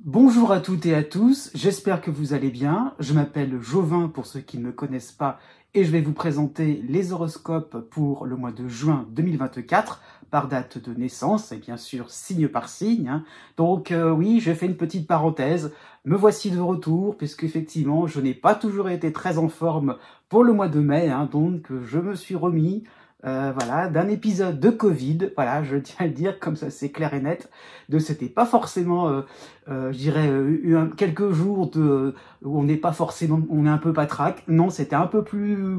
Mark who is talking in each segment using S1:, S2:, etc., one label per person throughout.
S1: Bonjour à toutes et à tous, j'espère que vous allez bien. Je m'appelle Jovin pour ceux qui ne me connaissent pas et je vais vous présenter les horoscopes pour le mois de juin 2024 par date de naissance et bien sûr signe par signe. Donc oui, je fais une petite parenthèse. Me voici de retour puisque effectivement je n'ai pas toujours été très en forme pour le mois de mai, donc je me suis remis voilà, d'un épisode de Covid, voilà, je tiens à le dire, comme ça c'est clair et net, de c'était pas forcément, je dirais, quelques jours où on n'est pas forcément, on est un peu patraque, non, c'était un peu plus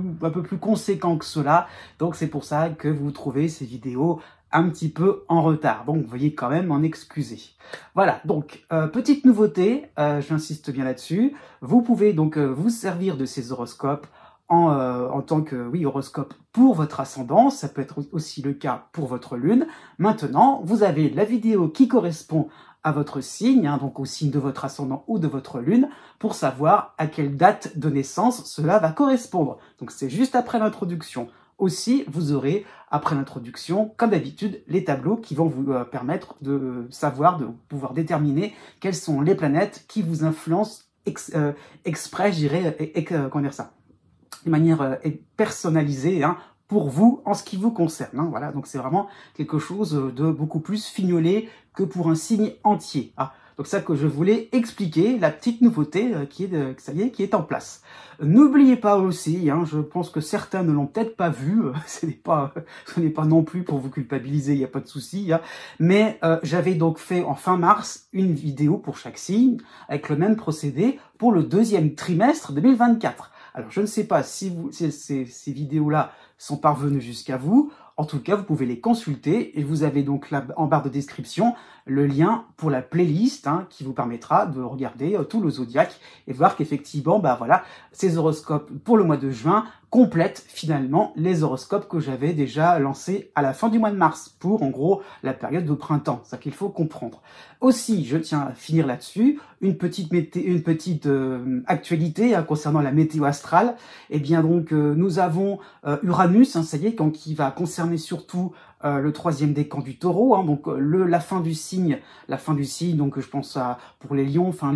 S1: conséquent que cela, donc c'est pour ça que vous trouvez ces vidéos un petit peu en retard, donc veuillez quand même m'en excuser. Voilà, donc petite nouveauté, j'insiste bien là-dessus, vous pouvez donc vous servir de ces horoscopes en tant que horoscope pour votre ascendant, ça peut être aussi le cas pour votre lune. Maintenant, vous avez la vidéo qui correspond à votre signe, donc au signe de votre ascendant ou de votre lune, pour savoir à quelle date de naissance cela va correspondre. Donc c'est juste après l'introduction. Aussi, vous aurez, après l'introduction, comme d'habitude, les tableaux qui vont vous permettre de savoir, de pouvoir déterminer quelles sont les planètes qui vous influencent exprès, je dirais, comment dire ça, de manière personnalisée pour vous en ce qui vous concerne. Voilà, donc c'est vraiment quelque chose de beaucoup plus fignolé que pour un signe entier. Donc ça que je voulais expliquer, la petite nouveauté qui est en place. N'oubliez pas aussi, je pense que certains ne l'ont peut-être pas vu, ce n'est pas non plus pour vous culpabiliser, il n'y a pas de souci, mais j'avais donc fait en fin mars une vidéo pour chaque signe, avec le même procédé pour le deuxième trimestre 2024. Alors, je ne sais pas si ces vidéos-là sont parvenues jusqu'à vous. En tout cas, vous pouvez les consulter et vous avez donc là, en barre de description, le lien pour la playlist qui vous permettra de regarder tout le zodiaque et voir qu'effectivement, voilà, ces horoscopes pour le mois de juin complètent finalement les horoscopes que j'avais déjà lancés à la fin du mois de mars pour, en gros, la période de printemps. C'est ça qu'il faut comprendre. Aussi, je tiens à finir là-dessus, une petite actualité concernant la météo astrale. Eh bien donc, nous avons Uranus, ça y est, qui va concerner surtout le troisième décan du Taureau, donc la fin du signe, donc je pense à pour les lions, fin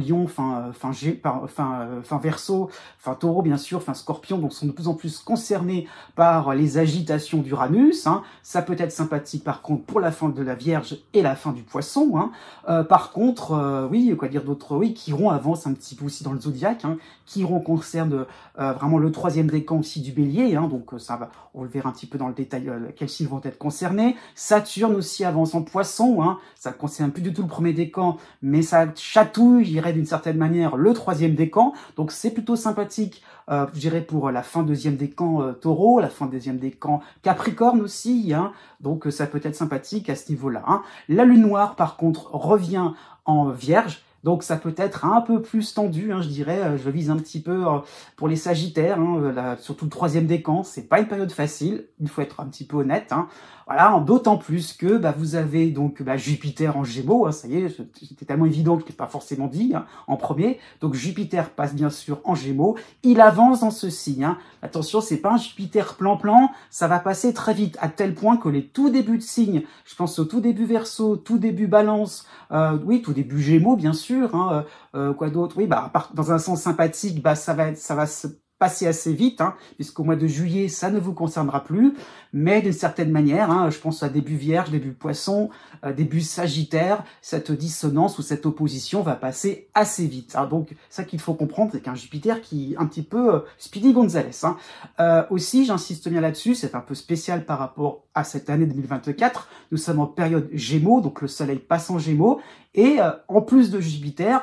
S1: Verseau, fin Taureau bien sûr, fin Scorpion, donc sont de plus en plus concernés par les agitations d'Uranus. Ça peut être sympathique par contre pour la fin de la Vierge et la fin du Poisson. Par contre, quoi dire d'autre, Chiron avance un petit peu aussi dans le zodiaque. Chiron concerne vraiment le troisième décan aussi du Bélier, donc ça va, on le verra un petit peu dans le détail quels signes vont être concernés. Saturne aussi avance en Poisson, ça ne concerne plus du tout le premier décan, mais ça chatouille, je dirais d'une certaine manière, le troisième décan, donc c'est plutôt sympathique, je dirais pour la fin deuxième décan Taureau, la fin deuxième décan Capricorne aussi, donc ça peut être sympathique à ce niveau-là. La lune noire, par contre, revient en Vierge, donc ça peut être un peu plus tendu, je dirais, je vise un petit peu pour les Sagittaires, surtout le troisième décan, c'est pas une période facile, il faut être un petit peu honnête. Voilà, d'autant plus que vous avez donc Jupiter en Gémeaux, ça y est, c'était tellement évident que je ne l'ai pas forcément dit en premier. Donc Jupiter passe bien sûr en Gémeaux, il avance dans ce signe. Attention, c'est pas un Jupiter plan-plan, ça va passer très vite, à tel point que les tout débuts de signes, je pense au tout début Verseau, tout début Balance, tout début Gémeaux bien sûr, quoi d'autre, dans un sens sympathique, ça va se passer assez vite, puisqu'au mois de juillet, ça ne vous concernera plus, mais d'une certaine manière, je pense à début Vierge, début Poisson, début Sagittaire, cette dissonance ou cette opposition va passer assez vite. Donc, ça qu'il faut comprendre, c'est qu'un Jupiter qui est un petit peu Speedy Gonzales. Aussi, j'insiste bien là-dessus, c'est un peu spécial par rapport à cette année 2024, nous sommes en période Gémeaux, donc le Soleil passe en Gémeaux, et en plus de Jupiter,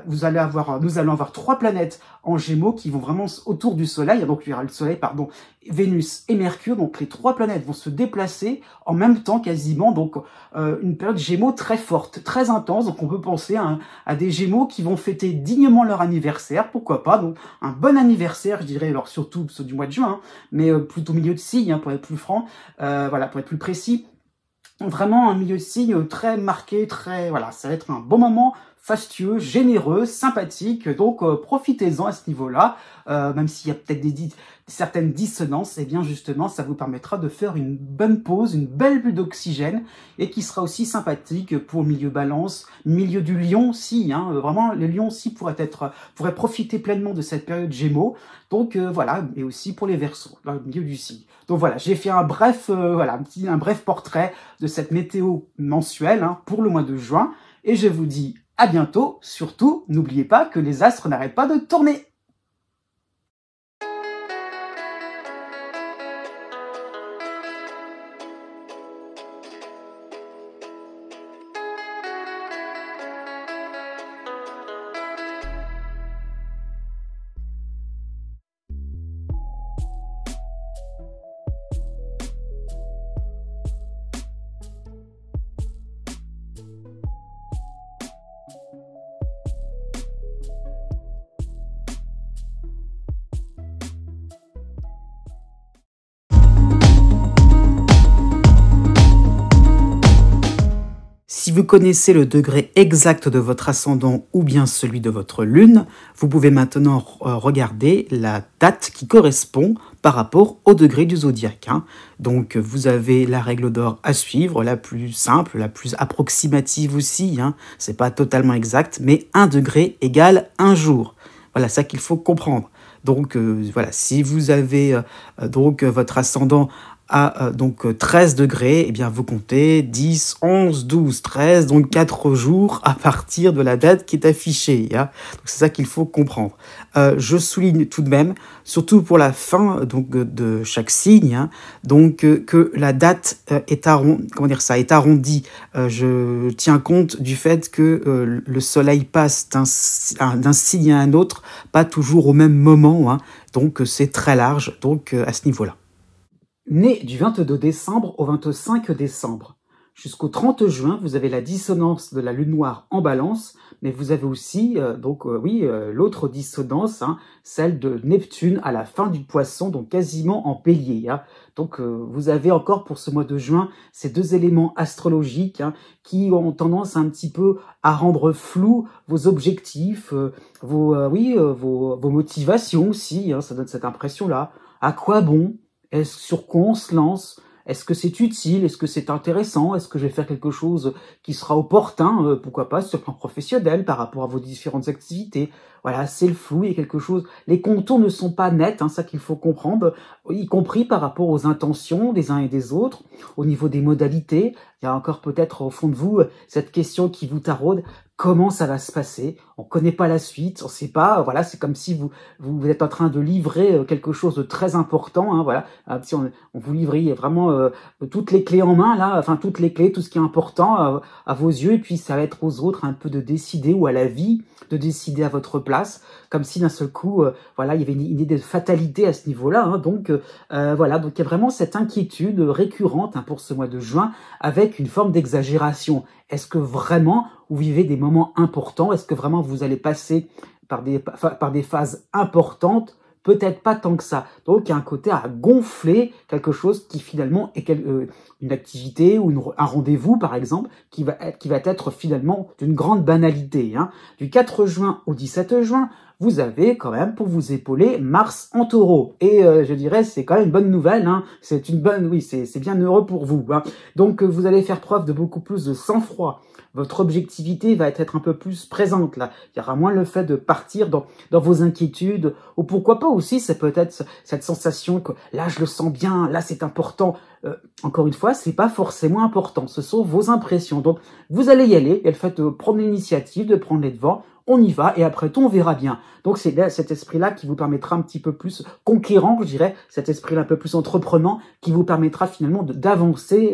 S1: nous allons avoir 3 planètes en Gémeaux qui vont vraiment autour du Soleil. Donc il y aura le Soleil, Vénus et Mercure. Donc les 3 planètes vont se déplacer en même temps quasiment. Donc une période Gémeaux très forte, très intense. Donc on peut penser à des Gémeaux qui vont fêter dignement leur anniversaire. Pourquoi pas? Donc un bon anniversaire, je dirais, alors surtout ceux du mois de juin, mais plutôt milieu de signe pour être plus franc, pour être plus précis. Vraiment un milieu de signe très marqué, ça va être un bon moment fastueux, généreux, sympathique. Donc profitez-en à ce niveau-là, même s'il y a peut-être certaines dissonances, et bien justement ça vous permettra de faire une bonne pause, une belle bulle d'oxygène, et qui sera aussi sympathique pour le milieu balance, milieu du lion aussi, hein, vraiment le lion aussi pourrait profiter pleinement de cette période Gémeaux. Donc voilà, et aussi pour les Verseaux, dans le milieu du signe. Donc voilà, j'ai fait un bref portrait de cette météo mensuelle, hein, pour le mois de juin, et je vous dis à bientôt. Surtout, n'oubliez pas que les astres n'arrêtent pas de tourner. Si vous connaissez le degré exact de votre ascendant ou bien celui de votre lune, vous pouvez maintenant regarder la date qui correspond par rapport au degré du zodiaque. Donc vous avez la règle d'or à suivre, la plus simple, la plus approximative aussi. C'est pas totalement exact, mais 1 degré égale 1 jour. Voilà, ça qu'il faut comprendre. Donc voilà, si vous avez votre ascendant à 13 degrés, eh bien vous comptez 10, 11, 12, 13, donc 4 jours à partir de la date qui est affichée. Donc c'est ça qu'il faut comprendre. Je souligne tout de même, surtout pour la fin de chaque signe, que la date est arrondie. Je tiens compte du fait que le soleil passe d'un signe à un autre, pas toujours au même moment, donc c'est très large à ce niveau-là. Né du 22 décembre au 25 décembre. Jusqu'au 30 juin, vous avez la dissonance de la lune noire en balance, mais vous avez aussi l'autre dissonance, celle de Neptune à la fin du poisson, donc quasiment en bélier. Donc vous avez encore pour ce mois de juin ces 2 éléments astrologiques qui ont tendance un petit peu à rendre flou vos objectifs, vos motivations aussi, ça donne cette impression-là. À quoi bon ? Sur quoi on se lance? Est-ce que c'est utile? Est-ce que c'est intéressant? Est-ce que je vais faire quelque chose qui sera opportun? Pourquoi pas sur le plan professionnel par rapport à vos différentes activités? Voilà, c'est le flou, il y a quelque chose. Les contours ne sont pas nets, ça qu'il faut comprendre, y compris par rapport aux intentions des uns et des autres, au niveau des modalités. Il y a encore peut-être au fond de vous cette question qui vous taraude. Comment ça va se passer? On connaît pas la suite, on sait pas. Voilà, c'est comme si vous êtes en train de livrer quelque chose de très important. Voilà, si on vous livriez vraiment toutes les clés en main là, enfin toutes les clés, tout ce qui est important à vos yeux, et puis ça va être aux autres un peu de décider, ou à la vie de décider à votre place, comme si d'un seul coup, il y avait une idée de fatalité à ce niveau-là. Donc il y a vraiment cette inquiétude récurrente pour ce mois de juin, avec une forme d'exagération. Est-ce que vraiment vous vivez des moments importants? Est-ce que vraiment vous allez passer par des phases importantes? Peut-être pas tant que ça. Donc il y a un côté à gonfler quelque chose qui finalement est une activité ou un rendez-vous par exemple qui va être finalement d'une grande banalité. Du 4 juin au 17 juin, vous avez quand même pour vous épauler Mars en Taureau. Et je dirais c'est quand même une bonne nouvelle. C'est bien heureux pour vous. Donc vous allez faire preuve de beaucoup plus de sang-froid. Votre objectivité va être un peu plus présente là. Il y aura moins le fait de partir dans vos inquiétudes, ou pourquoi pas aussi, ça peut être cette sensation que là je le sens bien, là c'est important. Encore une fois, c'est pas forcément important, ce sont vos impressions. Donc vous allez y aller, et le fait de prendre l'initiative, de prendre les devants, on y va, et après tout, on verra bien. Donc c'est cet esprit-là qui vous permettra un petit peu plus conquérant, je dirais, cet esprit-là un peu plus entreprenant, qui vous permettra finalement d'avancer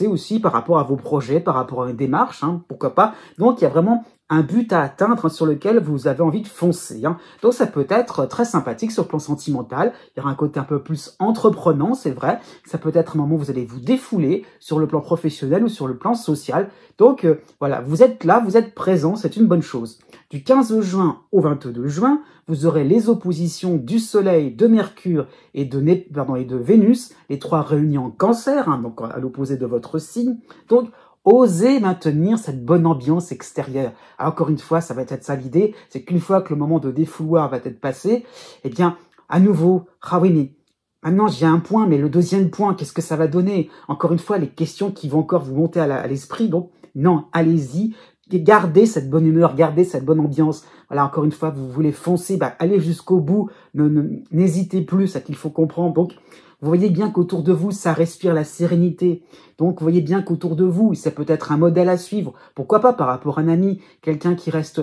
S1: aussi par rapport à vos projets, par rapport à une démarche, pourquoi pas. Donc il y a vraiment un but à atteindre sur lequel vous avez envie de foncer. Donc ça peut être très sympathique sur le plan sentimental, il y aura un côté un peu plus entreprenant, c'est vrai. Ça peut être un moment où vous allez vous défouler sur le plan professionnel ou sur le plan social. Donc voilà, vous êtes là, vous êtes présent, c'est une bonne chose. Du 15 juin au 22 juin, vous aurez les oppositions du Soleil, de Mercure et de Vénus, les 3 réunis en Cancer, donc à l'opposé de votre signe. Donc osez maintenir cette bonne ambiance extérieure. Alors, encore une fois, ça va être ça l'idée, c'est qu'une fois que le moment de défouloir va être passé, eh bien, à nouveau, ah oui, mais maintenant j'ai un point, mais le deuxième point, qu'est-ce que ça va donner? Encore une fois, les questions qui vont encore vous monter à l'esprit, donc non, allez-y, gardez cette bonne humeur, gardez cette bonne ambiance. Voilà, encore une fois, vous voulez foncer, allez jusqu'au bout, n'hésitez plus, c'est ça qu'il faut comprendre. Donc, vous voyez bien qu'autour de vous, ça respire la sérénité. Donc, vous voyez bien qu'autour de vous, ça peut être un modèle à suivre. Pourquoi pas par rapport à un ami, quelqu'un qui reste,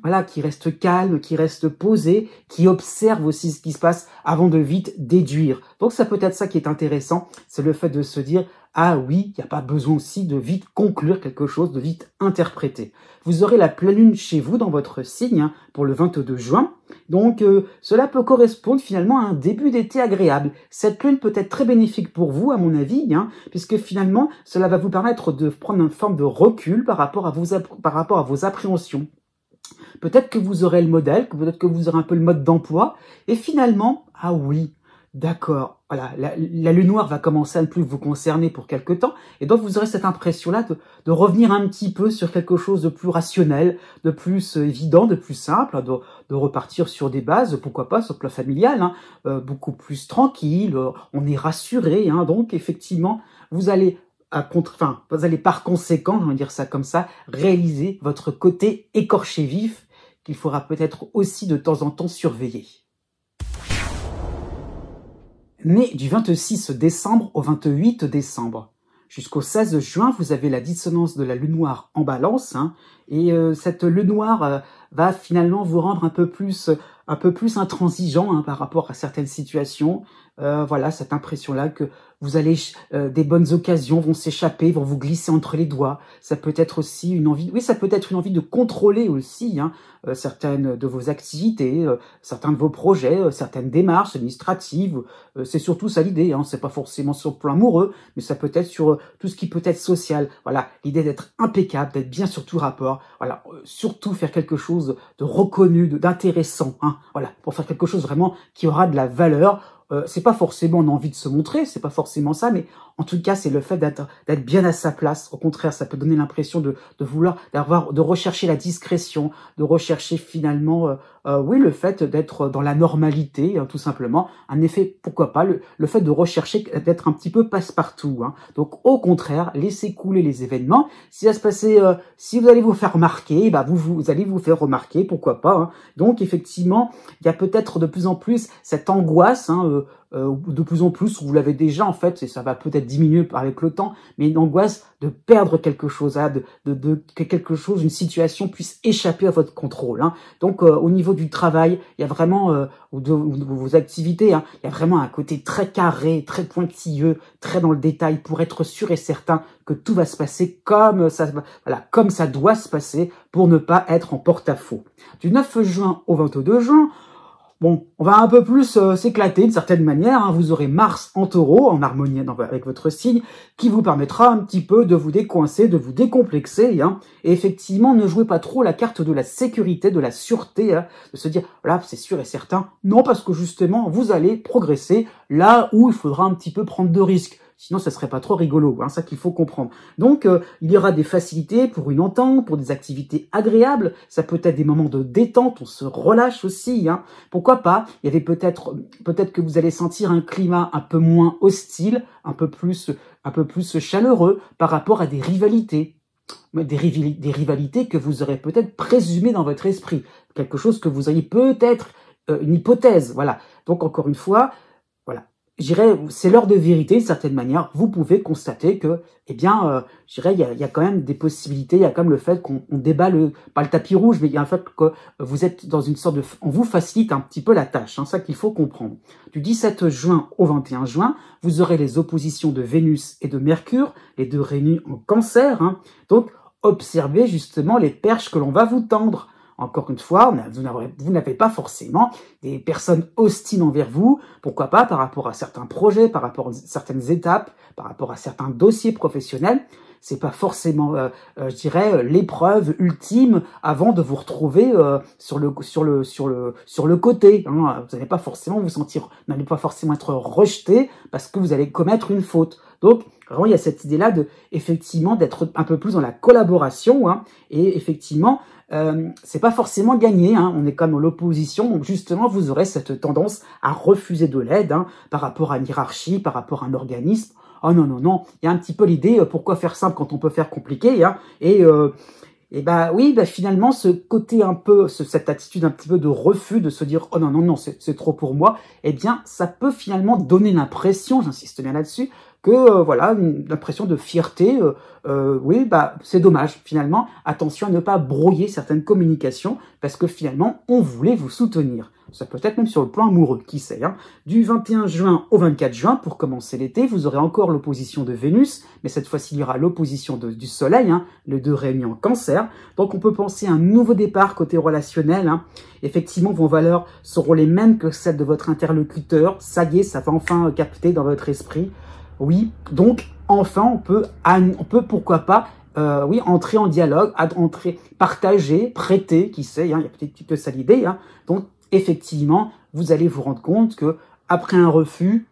S1: voilà, qui reste calme, qui reste posé, qui observe aussi ce qui se passe avant de vite déduire. Donc, ça peut être ça qui est intéressant, c'est le fait de se dire, ah oui, il n'y a pas besoin aussi de vite conclure quelque chose, de vite interpréter. Vous aurez la pleine lune chez vous dans votre signe pour le 22 juin. Donc, cela peut correspondre finalement à un début d'été agréable. Cette lune peut être très bénéfique pour vous, à mon avis, puisque finalement, cela va vous permettre de prendre une forme de recul par rapport à vos appréhensions. Peut-être que vous aurez le modèle, peut-être que vous aurez un peu le mode d'emploi, et finalement, ah oui, d'accord, voilà, la lune noire va commencer à ne plus vous concerner pour quelque temps, et donc vous aurez cette impression-là de revenir un petit peu sur quelque chose de plus rationnel, de plus évident, de plus simple, de repartir sur des bases, pourquoi pas, sur le plan familial, beaucoup plus tranquille, on est rassuré, donc effectivement, vous allez vous allez par conséquent, on va dire ça comme ça, réaliser votre côté écorché vif, qu'il faudra peut-être aussi de temps en temps surveiller. Né du 26 décembre au 28 décembre. Jusqu'au 16 juin, vous avez la dissonance de la lune noire en balance, et cette lune noire va finalement vous rendre un peu plus intransigeant par rapport à certaines situations. Voilà, cette impression-là que vous allez, des bonnes occasions vont s'échapper, vont vous glisser entre les doigts. Ça peut être aussi une envie, oui, ça peut être une envie de contrôler aussi certaines de vos activités, certains de vos projets, certaines démarches administratives. C'est surtout ça l'idée, c'est pas forcément sur le plan amoureux, mais ça peut être sur tout ce qui peut être social. Voilà, l'idée d'être impeccable, d'être bien sur tout rapport. Voilà, surtout faire quelque chose de reconnu, d'intéressant. Voilà, pour faire quelque chose vraiment qui aura de la valeur. C'est pas forcément une envie de se montrer, c'est pas forcément ça, mais en tout cas, c'est le fait d'être bien à sa place. Au contraire, ça peut donner l'impression de vouloir, de rechercher la discrétion, de rechercher finalement, oui, le fait d'être dans la normalité, tout simplement. Un effet, pourquoi pas, le fait de rechercher d'être un petit peu passe-partout. Donc, au contraire, laissez couler les événements. Si ça se passait, si vous allez vous faire remarquer, vous allez vous faire remarquer, pourquoi pas. Donc, effectivement, il y a peut-être de plus en plus cette angoisse, de plus en plus, vous l'avez déjà en fait, et ça va peut-être diminuer avec le temps, mais une angoisse de perdre quelque chose, que quelque chose, une situation puisse échapper à votre contrôle. Donc au niveau du travail, il y a vraiment, ou de vos activités, il y a vraiment un côté très carré, très pointilleux, très dans le détail, pour être sûr et certain que tout va se passer comme ça doit se passer, pour ne pas être en porte-à-faux. Du 9 juin au 22 juin, bon, on va un peu plus s'éclater d'une certaine manière. Vous aurez Mars en Taureau, en harmonie avec votre signe, qui vous permettra un petit peu de vous décoincer, de vous décomplexer. Et effectivement, ne jouez pas trop la carte de la sécurité, de la sûreté, de se dire, voilà, c'est sûr et certain. Non, parce que justement, vous allez progresser là où il faudra un petit peu prendre de risques. Sinon, ça serait pas trop rigolo, ça qu'il faut comprendre. Donc, il y aura des facilités pour une entente, pour des activités agréables. Ça peut être des moments de détente, on se relâche aussi. Pourquoi pas? Il y avait peut-être que vous allez sentir un climat un peu moins hostile, un peu plus chaleureux par rapport à des rivalités. Des rivalités que vous aurez peut-être présumées dans votre esprit. Quelque chose que vous auriez peut-être, une hypothèse, voilà. Donc, encore une fois, voilà. Je dirais, c'est l'heure de vérité, d'une certaine manière. Vous pouvez constater que, je dirais, il y a quand même des possibilités. Il y a quand même le fait qu'on débat pas le tapis rouge, mais il y a un fait que vous êtes dans une sorte on vous facilite un petit peu la tâche. Ça qu'il faut comprendre. Du 17 juin au 21 juin, vous aurez les oppositions de Vénus et de Mercure, les deux réunis en Cancer. Donc, observez justement les perches que l'on va vous tendre. Encore une fois, vous n'avez pas forcément des personnes hostiles envers vous. Pourquoi pas par rapport à certains projets, par rapport à certaines étapes, par rapport à certains dossiers professionnels. c'est pas forcément, je dirais, l'épreuve ultime avant de vous retrouver sur le côté. Hein. Vous n'allez pas forcément vous sentir, n'allez pas forcément être rejeté parce que vous allez commettre une faute. Donc, vraiment, il y a cette idée-là de, effectivement, d'être un peu plus dans la collaboration, hein, et effectivement, c'est pas forcément gagné, hein, on est comme dans l'opposition, donc justement, vous aurez cette tendance à refuser de l'aide, hein, par rapport à une hiérarchie, par rapport à un organisme. Oh non, non, non, il y a un petit peu l'idée, pourquoi faire simple quand on peut faire compliqué, hein, et bah oui, bah finalement, ce côté un peu, cette attitude un petit peu de refus, de se dire, oh non, non, non, c'est trop pour moi, eh bien, ça peut finalement donner l'impression, j'insiste bien là-dessus, que voilà, une impression de fierté, oui, bah c'est dommage, finalement, attention à ne pas brouiller certaines communications, parce que finalement, on voulait vous soutenir. Ça peut être même sur le plan amoureux, qui sait. Hein. Du 21 juin au 24 juin, pour commencer l'été, vous aurez encore l'opposition de Vénus, mais cette fois-ci, il y aura l'opposition du Soleil, hein, les deux réunis en Cancer. Donc, on peut penser à un nouveau départ côté relationnel. Hein. Effectivement, vos valeurs seront les mêmes que celles de votre interlocuteur. Ça y est, ça va enfin capter dans votre esprit. Oui, donc, enfin, on peut pourquoi pas, oui, entrer en dialogue, partager, prêter, qui sait, hein, il y a peut-être que ça l'idée. Hein. Donc, effectivement, vous allez vous rendre compte que après un refus,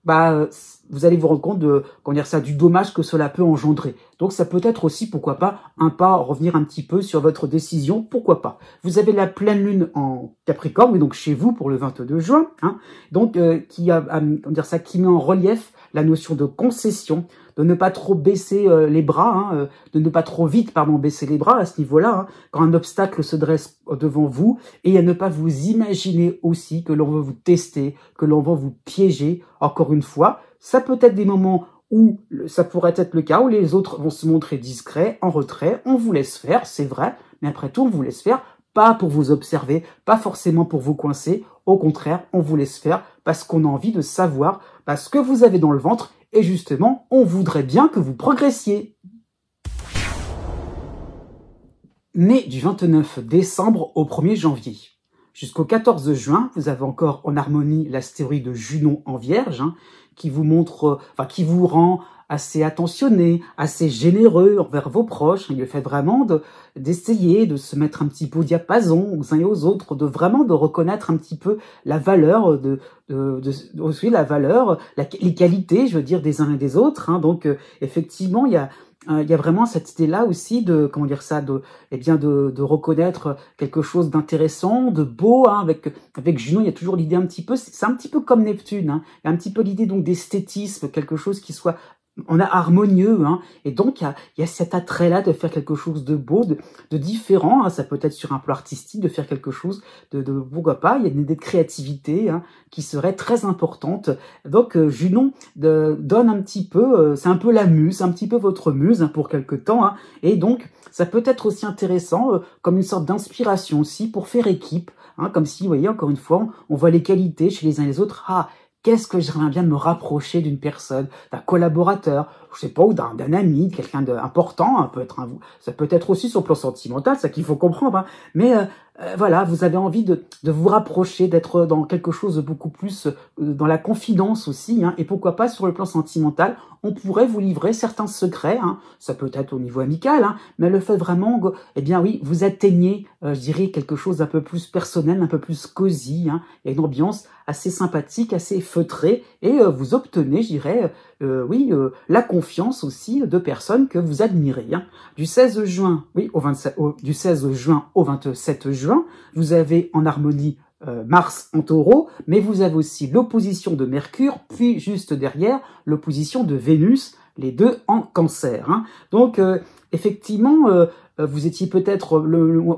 S1: bah, vous allez vous rendre compte de, comment dire ça, du dommage que cela peut engendrer. Donc, ça peut être aussi, pourquoi pas, un pas, revenir un petit peu sur votre décision, pourquoi pas. Vous avez la pleine lune en Capricorne, et donc chez vous pour le 22 juin, hein, donc qui comment dire ça, qui met en relief la notion de concession, de ne pas trop baisser les bras, hein, de ne pas trop vite, baisser les bras à ce niveau-là, hein, quand un obstacle se dresse devant vous, et à ne pas vous imaginer aussi que l'on veut vous tester, que l'on va vous piéger, encore une fois. Ça peut être des moments où ça pourrait être le cas, où les autres vont se montrer discrets, en retrait, on vous laisse faire, c'est vrai, mais après tout, on vous laisse faire, pas pour vous observer, pas forcément pour vous coincer, au contraire, on vous laisse faire parce qu'on a envie de savoir ce que vous avez dans le ventre, et justement, on voudrait bien que vous progressiez. Né du 29 décembre au 1er janvier. Jusqu'au 14 juin, vous avez encore en harmonie l'astéroïde de Junon en Vierge, hein, qui vous montre, qui vous rend assez attentionné, assez généreux envers vos proches. Il le fait vraiment d'essayer de se mettre un petit peu au diapason aux uns et aux autres, de vraiment de reconnaître un petit peu la valeur aussi la valeur, les qualités, je veux dire, des uns et des autres. Hein. Donc effectivement, il y a vraiment cette idée-là aussi de, comment dire ça, de reconnaître quelque chose d'intéressant, de beau, hein, avec Junon, il y a toujours l'idée un petit peu, c'est un petit peu comme Neptune, hein, il y a un petit peu l'idée donc d'esthétisme, quelque chose qui soit harmonieux, hein, et donc il y a cet attrait-là de faire quelque chose de beau, de différent, hein, ça peut être sur un plan artistique, de faire quelque chose de pourquoi pas, il y a une idée de créativité, hein, qui serait très importante. Donc Junon donne un petit peu, c'est un peu la muse, un petit peu votre muse, hein, pour quelque temps, hein, et donc ça peut être aussi intéressant comme une sorte d'inspiration aussi pour faire équipe, hein, comme si, vous voyez, encore une fois, on voit les qualités chez les uns et les autres. Ah, qu'est-ce que j'aimerais bien me rapprocher d'une personne, d'un collaborateur, je sais pas, ou d'un ami, quelqu'un d'important, hein, ça peut être aussi sur le plan sentimental, ça qu'il faut comprendre, hein, mais voilà, vous avez envie de vous rapprocher, d'être dans quelque chose de beaucoup plus dans la confidence aussi, hein, et pourquoi pas sur le plan sentimental, on pourrait vous livrer certains secrets, hein, ça peut être au niveau amical, hein, mais le fait vraiment, eh bien oui, vous atteignez, je dirais, quelque chose d'un peu plus personnel, un peu plus cosy, hein, il y a une ambiance assez sympathique, assez feutrée, et vous obtenez, je dirais, la confiance aussi de personnes que vous admirez. Hein. Du 16 juin, du 16 juin au 27 juin, vous avez en harmonie Mars en Taureau, mais vous avez aussi l'opposition de Mercure, puis juste derrière l'opposition de Vénus, les deux en Cancer. Hein. Donc effectivement, vous étiez peut-être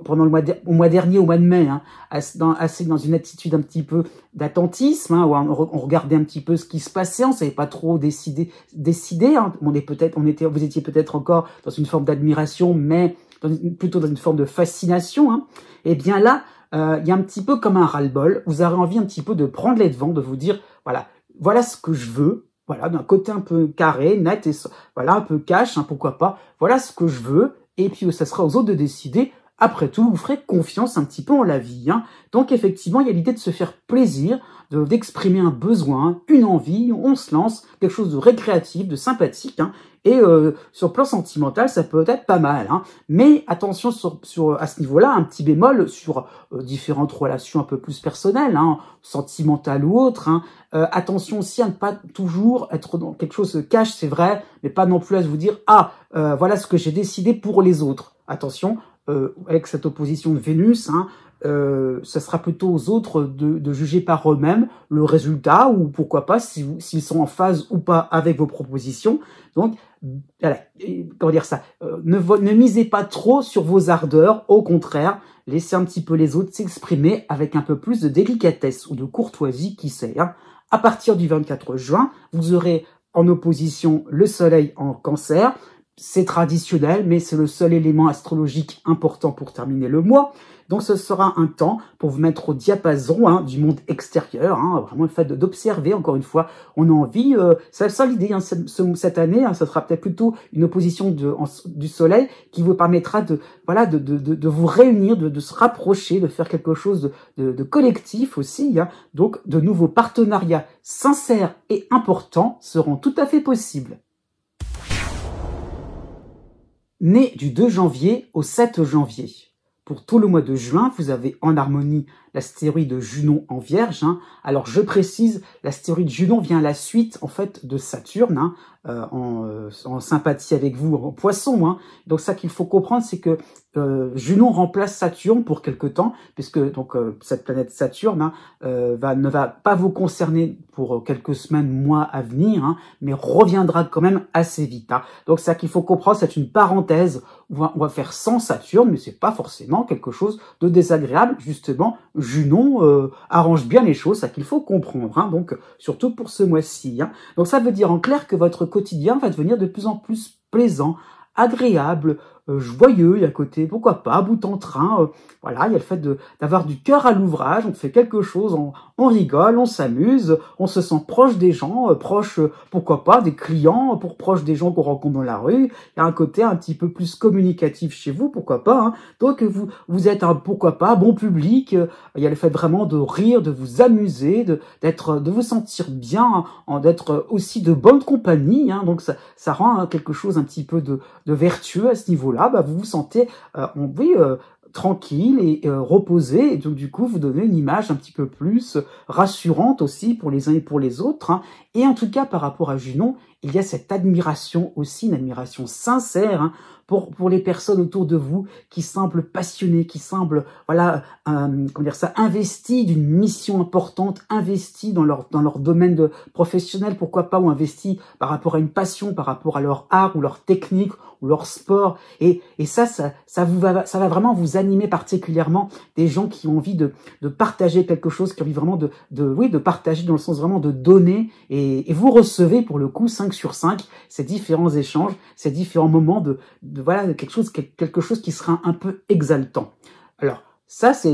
S1: pendant au mois dernier, au mois de mai, hein, assez dans une attitude un petit peu d'attentisme, hein, où on regardait un petit peu ce qui se passait, on savait pas trop décider. Hein. Vous étiez peut-être encore dans une forme d'admiration, mais plutôt dans une forme de fascination. Hein. Et bien là, il y a un petit peu comme un ras-le-bol. Vous avez envie un petit peu de prendre les devants, de vous dire, voilà ce que je veux. Voilà, d'un côté un peu carré, net, et voilà, un peu cash, hein, pourquoi pas. Voilà ce que je veux. Et puis, ça sera aux autres de décider après tout, vous ferez confiance un petit peu en la vie. Hein. Donc effectivement, il y a l'idée de se faire plaisir, d'exprimer un besoin, une envie, on se lance, quelque chose de récréatif, de sympathique. Hein. Et sur le plan sentimental, ça peut être pas mal. Hein. Mais attention à ce niveau-là, un petit bémol sur différentes relations un peu plus personnelles, hein, sentimentales ou autres. Hein. Attention aussi à ne pas toujours être dans quelque chose de cash, c'est vrai, mais pas non plus à vous dire « Ah, voilà ce que j'ai décidé pour les autres ». Attention, avec cette opposition de Vénus, hein, ça sera plutôt aux autres de juger par eux-mêmes le résultat ou pourquoi pas s'ils sont en phase ou pas avec vos propositions. Donc, voilà, comment dire ça, ne misez pas trop sur vos ardeurs, au contraire, laissez un petit peu les autres s'exprimer avec un peu plus de délicatesse ou de courtoisie, qui sait. Hein. À partir du 24 juin, vous aurez en opposition le soleil en Cancer. C'est traditionnel, mais c'est le seul élément astrologique important pour terminer le mois. Donc ce sera un temps pour vous mettre au diapason hein, du monde extérieur, hein, vraiment le fait d'observer, encore une fois, on a envie, c'est ça l'idée, hein, cette année, hein, ça sera peut-être plutôt une opposition du soleil qui vous permettra de vous réunir, de se rapprocher, de faire quelque chose de collectif aussi. Hein. Donc de nouveaux partenariats sincères et importants seront tout à fait possibles. Né du 2 janvier au 7 janvier. Pour tout le mois de juin, vous avez en harmonie l'astéroïde Junon en Vierge. Hein. Alors je précise, l'astéroïde Junon vient à la suite en fait de Saturne, hein, en sympathie avec vous en Poisson. Hein. Donc ça qu'il faut comprendre, c'est que Junon remplace Saturne pour quelque temps, puisque donc cette planète Saturne hein, ne va pas vous concerner pour quelques semaines, mois à venir, hein, mais reviendra quand même assez vite. Hein. Donc ça qu'il faut comprendre, c'est une parenthèse. On va faire sans Saturne, mais c'est pas forcément quelque chose de désagréable. Justement, Junon arrange bien les choses, ça qu'il faut comprendre. Hein, donc surtout pour ce mois-ci. Hein. Donc ça veut dire en clair que votre quotidien va devenir de plus en plus plaisant, agréable, joyeux, et à côté, pourquoi pas, bout en train, voilà, il y a le fait d'avoir du cœur à l'ouvrage, on fait quelque chose, on rigole, on s'amuse, on se sent proche des gens, proche, pourquoi pas, des clients, proche des gens qu'on rencontre dans la rue, il y a un côté un petit peu plus communicatif chez vous, pourquoi pas, hein. Donc vous êtes un, pourquoi pas, bon public, il y a le fait vraiment de rire, de vous amuser, de vous sentir bien, d'être aussi de bonne compagnie, hein. Donc ça rend quelque chose un petit peu de vertueux à ce niveau-là. Bah, vous vous sentez tranquille et reposé, et donc du coup vous donnez une image un petit peu plus rassurante aussi pour les uns et pour les autres. Hein. Et en tout cas par rapport à Junon, il y a cette admiration aussi, une admiration sincère hein, pour les personnes autour de vous qui semblent passionnées, qui semblent comment dire ça, investies d'une mission importante, investies dans leur domaine professionnel, pourquoi pas, ou investies par rapport à une passion, par rapport à leur art ou leur technique ou leur sport. Et ça va vraiment vous animer particulièrement, des gens qui ont envie de partager quelque chose, qui ont envie vraiment de partager dans le sens vraiment de donner, et vous recevez pour le coup 5 sur 5 ces différents échanges, ces différents moments de quelque chose qui sera un peu exaltant. Alors ça c'est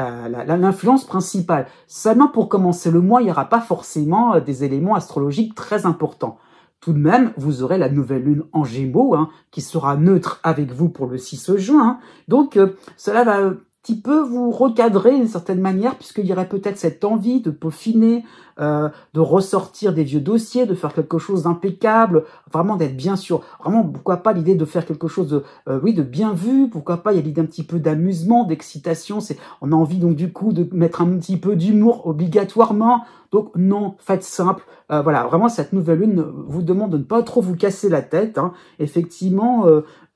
S1: l'influence principale. Seulement pour commencer le mois, il n'y aura pas forcément des éléments astrologiques très importants. Tout de même, vous aurez la nouvelle lune en Gémeaux, hein, qui sera neutre avec vous pour le 6 juin. Hein. Donc, cela va un petit peu vous recadrer d'une certaine manière, puisqu'il y aurait peut-être cette envie de peaufiner, de ressortir des vieux dossiers, de faire quelque chose d'impeccable, vraiment d'être bien sûr, vraiment pourquoi pas l'idée de faire quelque chose de bien vu, pourquoi pas il y a l'idée un petit peu d'amusement, d'excitation, on a envie donc du coup de mettre un petit peu d'humour obligatoirement. Donc non, faites simple. Vraiment cette nouvelle lune vous demande de ne pas trop vous casser la tête. Hein. Effectivement,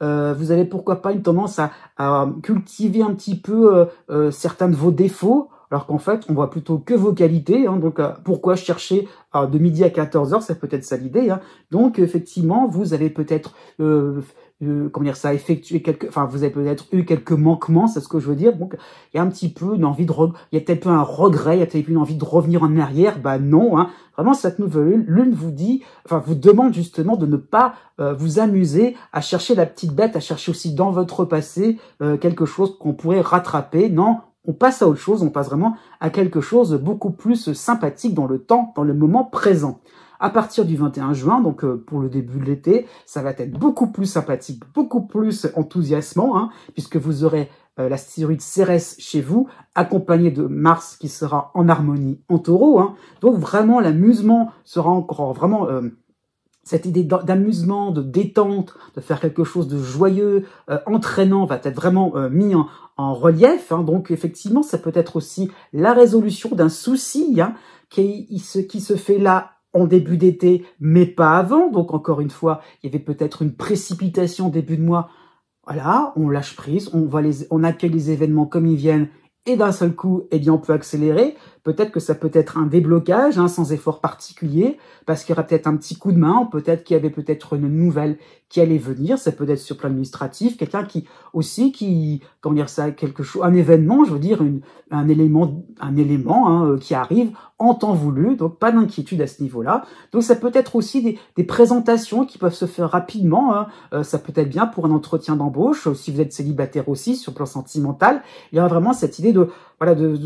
S1: vous avez pourquoi pas une tendance à cultiver un petit peu certains de vos défauts, alors qu'en fait, on voit plutôt que vos qualités. Hein. Donc pourquoi chercher de midi à 14h, c'est peut-être ça l'idée. Hein. Donc effectivement, vous avez peut-être vous avez peut-être eu quelques manquements, c'est ce que je veux dire. Donc, il y a un petit peu une envie il y a peut-être un regret, il y a peut-être une envie de revenir en arrière. Bah non, hein. Vraiment, cette nouvelle lune vous demande justement de ne pas vous amuser à chercher la petite bête, à chercher aussi dans votre passé quelque chose qu'on pourrait rattraper. Non, on passe à autre chose, on passe vraiment à quelque chose de beaucoup plus sympathique dans le temps, dans le moment présent. À partir du 21 juin, donc pour le début de l'été, ça va être beaucoup plus sympathique, beaucoup plus enthousiasmant, hein, puisque vous aurez l'astéroïde Cérès chez vous, accompagné de Mars qui sera en harmonie en Taureau. Hein. Donc vraiment, l'amusement sera encore vraiment... cette idée d'amusement, de détente, de faire quelque chose de joyeux, entraînant, va être vraiment mis en relief. Hein. Donc effectivement, ça peut être aussi la résolution d'un souci, hein, qui se fait là en début d'été, mais pas avant. Donc encore une fois, il y avait peut-être une précipitation début de mois. Voilà, on lâche prise, on accueille les événements comme ils viennent, et d'un seul coup, eh bien, on peut accélérer. Peut-être que ça peut être un déblocage, hein, sans effort particulier, parce qu'il y aura peut-être un petit coup de main, peut-être qu'il y avait peut-être une nouvelle qui allait venir, ça peut être sur le plan administratif, quelqu'un comment dire ça, quelque chose, un événement, je veux dire, un élément, hein, qui arrive en temps voulu, donc pas d'inquiétude à ce niveau-là. Donc ça peut être aussi des présentations qui peuvent se faire rapidement, hein. Ça peut être bien pour un entretien d'embauche, si vous êtes célibataire aussi, sur le plan sentimental, il y aura vraiment cette idée de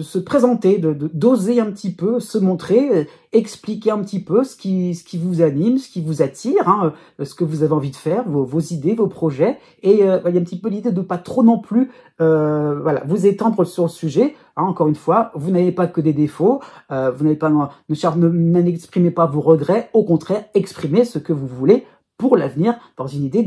S1: se présenter, d'oser un petit peu, se montrer, expliquer un petit peu ce qui vous anime, ce qui vous attire, hein, ce que vous avez envie de faire, vos idées, vos projets, et il y a un petit peu l'idée de pas trop non plus vous étendre sur le sujet. Hein, encore une fois, vous n'avez pas que des défauts, vous n'avez pas n'exprimez pas vos regrets, au contraire, exprimez ce que vous voulez pour l'avenir, dans une idée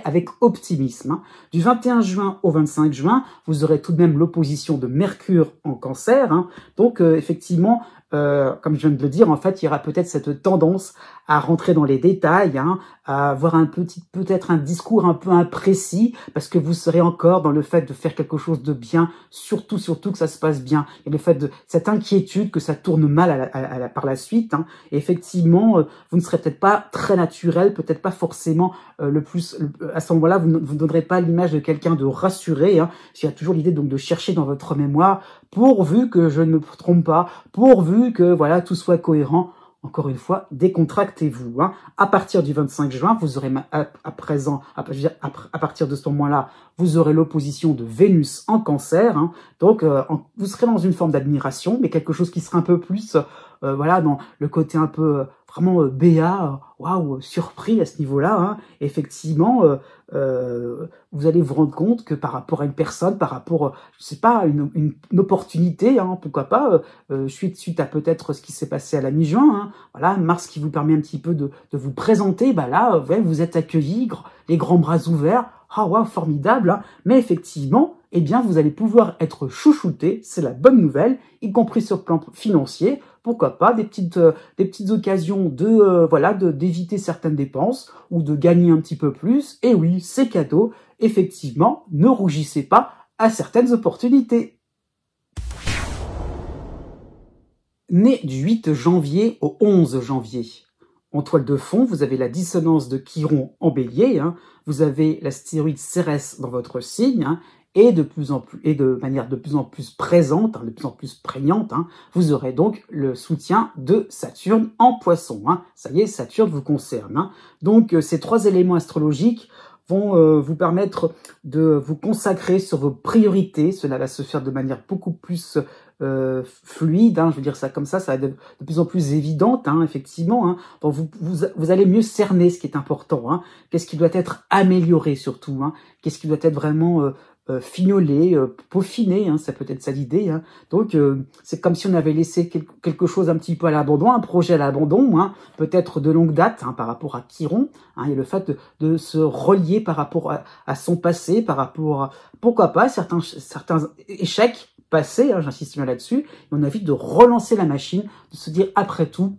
S1: avec optimisme. Hein. Du 21 juin au 25 juin, vous aurez tout de même l'opposition de Mercure en Cancer. Hein. Donc, effectivement, comme je viens de le dire, en fait, il y aura peut-être cette tendance à rentrer dans les détails, hein, à avoir peut-être un discours un peu imprécis, parce que vous serez encore dans le fait de faire quelque chose de bien, surtout que ça se passe bien. Il y a le fait de cette inquiétude que ça tourne mal par la suite. Hein. Et effectivement, vous ne serez peut-être pas très naturel, peut-être pas forcément à ce moment-là, vous ne donnerez pas l'image de quelqu'un de rassuré. Hein. Il y a toujours l'idée donc de chercher dans votre mémoire, pourvu que je ne me trompe pas, pourvu que voilà tout soit cohérent. Encore une fois, décontractez-vous. Hein. À partir du 25 juin, vous aurez à partir de ce moment-là, vous aurez l'opposition de Vénus en Cancer. Hein. Donc, vous serez dans une forme d'admiration, mais quelque chose qui sera un peu plus, dans le côté un peu vraiment béat, waouh, surpris à ce niveau-là. Hein. Effectivement, vous allez vous rendre compte que par rapport à une personne, par rapport, je sais pas, une opportunité, hein, pourquoi pas, suite à peut-être ce qui s'est passé à la mi-juin, hein, voilà, Mars qui vous permet un petit peu de vous présenter, bah là, vous êtes accueillis, les grands bras ouverts, ah ouais, formidable, hein, mais effectivement, eh bien, vous allez pouvoir être chouchouté, c'est la bonne nouvelle, y compris sur le plan financier. Pourquoi pas des petites occasions d'éviter certaines dépenses ou de gagner un petit peu plus. Et oui, c'est cadeau. Effectivement, ne rougissez pas à certaines opportunités. Né du 8 janvier au 11 janvier. En toile de fond, vous avez la dissonance de Chiron en Bélier. Hein. Vous avez l'astéroïde Cérès dans votre signe. Hein. Et de manière de plus en plus présente, hein, de plus en plus prégnante, hein, vous aurez donc le soutien de Saturne en Poisson. Hein. Ça y est, Saturne vous concerne. Hein. Donc, ces trois éléments astrologiques vont vous permettre de vous consacrer sur vos priorités. Cela va se faire de manière beaucoup plus fluide, hein, je veux dire ça comme ça va être de plus en plus évidente, hein, effectivement. Hein. Donc vous allez mieux cerner ce qui est important. Hein. Qu'est-ce qui doit être amélioré surtout, hein. Qu'est-ce qui doit être vraiment fignolé, peaufiné, hein, ça peut être ça l'idée. Hein. Donc c'est comme si on avait laissé quelque chose un petit peu à l'abandon, un projet à l'abandon, hein, peut-être de longue date, hein, par rapport à Chiron. Hein, et le fait de se relier par rapport à son passé, par rapport à, pourquoi pas, certains échecs passés, hein, j'insiste bien là-dessus, on a envie de relancer la machine, de se dire après tout,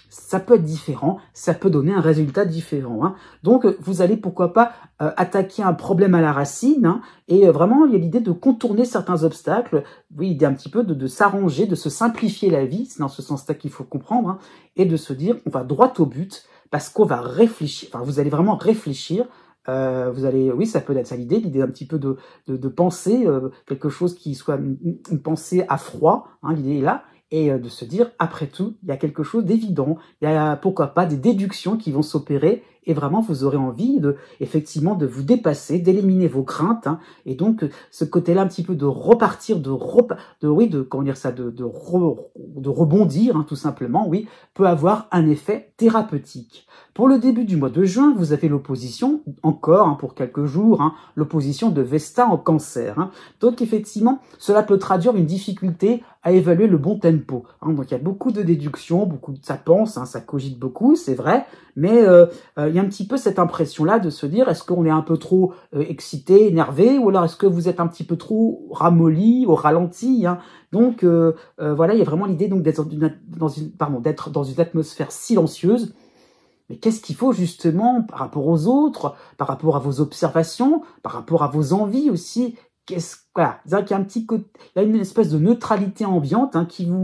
S1: ça peut être différent, ça peut donner un résultat différent. Hein. Donc, vous allez, pourquoi pas, attaquer un problème à la racine, hein, et vraiment, il y a l'idée de contourner certains obstacles, oui, l'idée un petit peu de s'arranger, de se simplifier la vie, c'est dans ce sens-là qu'il faut comprendre, hein, et de se dire, on va droit au but, parce qu'on va réfléchir, enfin, vous allez vraiment réfléchir, oui, ça peut être ça l'idée un petit peu de penser quelque chose qui soit une pensée à froid, hein, l'idée est là, et de se dire, après tout, il y a quelque chose d'évident, il y a, pourquoi pas, des déductions qui vont s'opérer, et vraiment vous aurez envie effectivement de vous dépasser, d'éliminer vos craintes, hein, et donc ce côté-là un petit peu de repartir, de rebondir, hein, tout simplement, oui, peut avoir un effet thérapeutique. Pour le début du mois de juin, vous avez l'opposition, encore, hein, pour quelques jours, hein, l'opposition de Vesta en Cancer, hein. Donc effectivement, cela peut traduire une difficulté à évaluer le bon tempo, hein. Donc il y a beaucoup de déductions, ça pense, hein, ça cogite beaucoup, c'est vrai, mais il y a un petit peu cette impression-là de se dire, est-ce qu'on est un peu trop excité, énervé, ou alors est-ce que vous êtes un petit peu trop ramolli, au ralenti, hein. Donc voilà, il y a vraiment l'idée donc d'être dans une atmosphère silencieuse. Mais qu'est-ce qu'il faut justement par rapport aux autres, par rapport à vos observations, par rapport à vos envies aussi? Voilà, c'est-à-dire qu'il y a il y a une espèce de neutralité ambiante, hein, qui va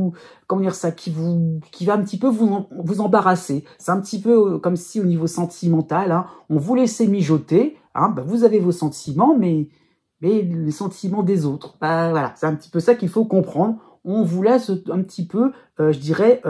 S1: un petit peu vous embarrasser. C'est un petit peu comme si au niveau sentimental, hein, on vous laissait mijoter, hein, ben vous avez vos sentiments, mais les sentiments des autres, voilà, c'est un petit peu ça qu'il faut comprendre. On vous laisse un petit peu, je dirais,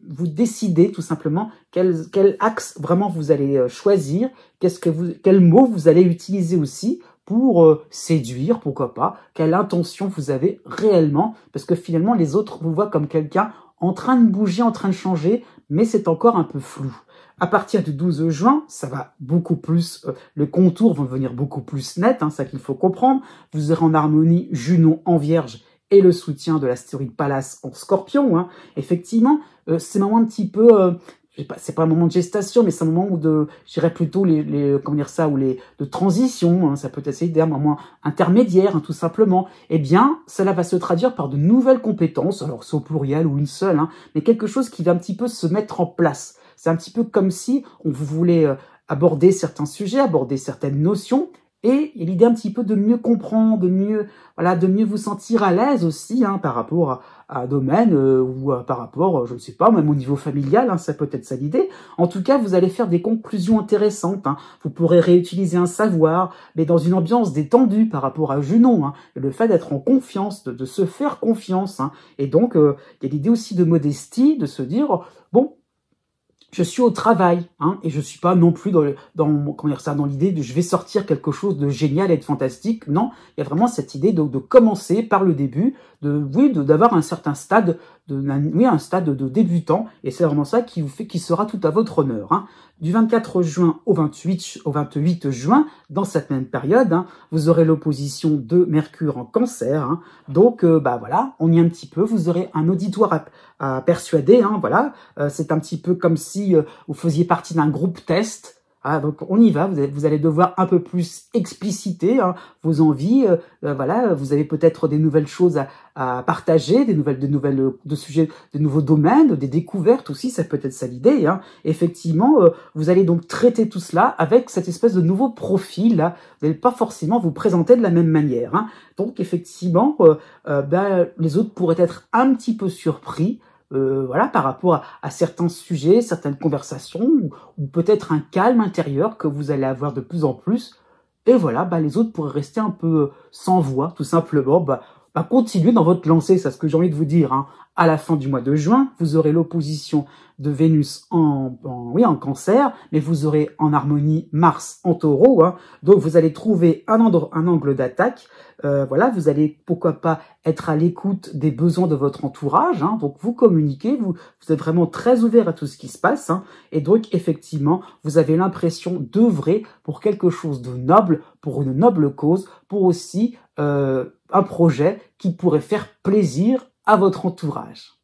S1: vous décider tout simplement quel axe vraiment vous allez choisir, quel mot vous allez utiliser aussi pour séduire, pourquoi pas, quelle intention vous avez réellement, parce que finalement les autres vous voient comme quelqu'un en train de bouger, en train de changer, mais c'est encore un peu flou. À partir du 12 juin, ça va beaucoup plus, les contours vont devenir beaucoup plus nets, hein, ça qu'il faut comprendre. Vous aurez en harmonie Junon en Vierge et le soutien de l'astéroïde Pallas en Scorpion, hein. Effectivement, c'est un moment un petit peu, c'est pas un moment de gestation, mais c'est un moment je dirais plutôt de transition, hein. Ça peut être un moment intermédiaire, hein, tout simplement. Eh bien, cela va se traduire par de nouvelles compétences, alors c'est au pluriel ou une seule, hein, mais quelque chose qui va un petit peu se mettre en place. C'est un petit peu comme si on voulait aborder certains sujets, aborder certaines notions, et il y a l'idée un petit peu de mieux comprendre, de mieux vous sentir à l'aise aussi, hein, par rapport à un domaine ou par rapport, je ne sais pas, même au niveau familial, hein, ça peut être ça l'idée. En tout cas, vous allez faire des conclusions intéressantes, hein. Vous pourrez réutiliser un savoir, mais dans une ambiance détendue par rapport à Junon, hein. Et le fait d'être en confiance, de se faire confiance, hein. Et donc, il y a l'idée aussi de modestie, de se dire, bon, je suis au travail, hein, et je suis pas non plus dans l'idée de je vais sortir quelque chose de génial et de fantastique. Non, il y a vraiment cette idée de commencer par le début, d'avoir un certain stade, un stade de débutant, et c'est vraiment ça qui sera tout à votre honneur, hein. Du 24 juin au 28 juin, dans cette même période, hein, vous aurez l'opposition de Mercure en Cancer, hein. Donc, voilà, on y est un petit peu, vous aurez un auditoire à persuader, hein, voilà. C'est un petit peu comme si vous faisiez partie d'un groupe test. Ah, donc on y va, vous allez devoir un peu plus expliciter, hein, vos envies, voilà, vous avez peut-être des nouvelles choses à partager, des sujets, de nouveaux domaines, des découvertes aussi, ça peut être ça l'idée, hein. Effectivement, vous allez donc traiter tout cela avec cette espèce de nouveau profil, là. Vous n'allez pas forcément vous présenter de la même manière, hein. Donc effectivement, les autres pourraient être un petit peu surpris, voilà, par rapport à certains sujets, certaines conversations, ou peut-être un calme intérieur que vous allez avoir de plus en plus. Et voilà, les autres pourraient rester un peu sans voix, tout simplement. Continuez dans votre lancée, c'est ce que j'ai envie de vous dire, hein. À la fin du mois de juin, vous aurez l'opposition de Vénus en Cancer, mais vous aurez en harmonie Mars en Taureau, hein. Donc vous allez trouver un angle d'attaque. Voilà, vous allez pourquoi pas être à l'écoute des besoins de votre entourage, hein. Donc vous communiquez, vous êtes vraiment très ouvert à tout ce qui se passe, hein. Et donc effectivement, vous avez l'impression d'œuvrer pour quelque chose de noble, pour une noble cause, pour aussi un projet qui pourrait faire plaisir à votre entourage.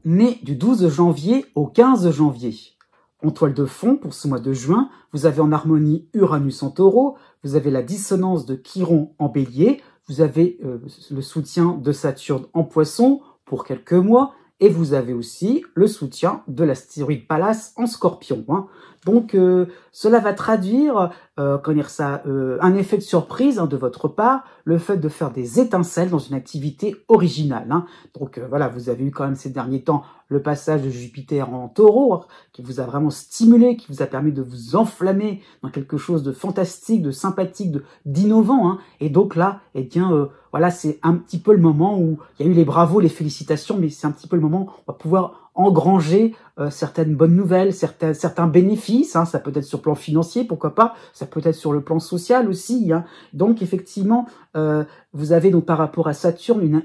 S1: Né du 12 janvier au 15 janvier. En toile de fond, pour ce mois de juin, vous avez en harmonie Uranus en Taureau, vous avez la dissonance de Chiron en Bélier, vous avez le soutien de Saturne en Poisson pour quelques mois, et vous avez aussi le soutien de l'astéroïde Pallas en Scorpion, hein. Donc, cela va traduire, un effet de surprise, hein, de votre part, le fait de faire des étincelles dans une activité originale, hein. Donc, voilà, vous avez eu quand même ces derniers temps le passage de Jupiter en Taureau, hein, qui vous a vraiment stimulé, qui vous a permis de vous enflammer dans quelque chose de fantastique, de sympathique, d'innovant, hein. Et donc là, eh bien, voilà, c'est un petit peu le moment où il y a eu les bravos, les félicitations, mais c'est un petit peu le moment où on va pouvoir engranger certaines bonnes nouvelles, certains bénéfices, hein, ça peut être sur le plan financier, pourquoi pas, ça peut être sur le plan social aussi, hein. Donc effectivement, vous avez donc par rapport à Saturne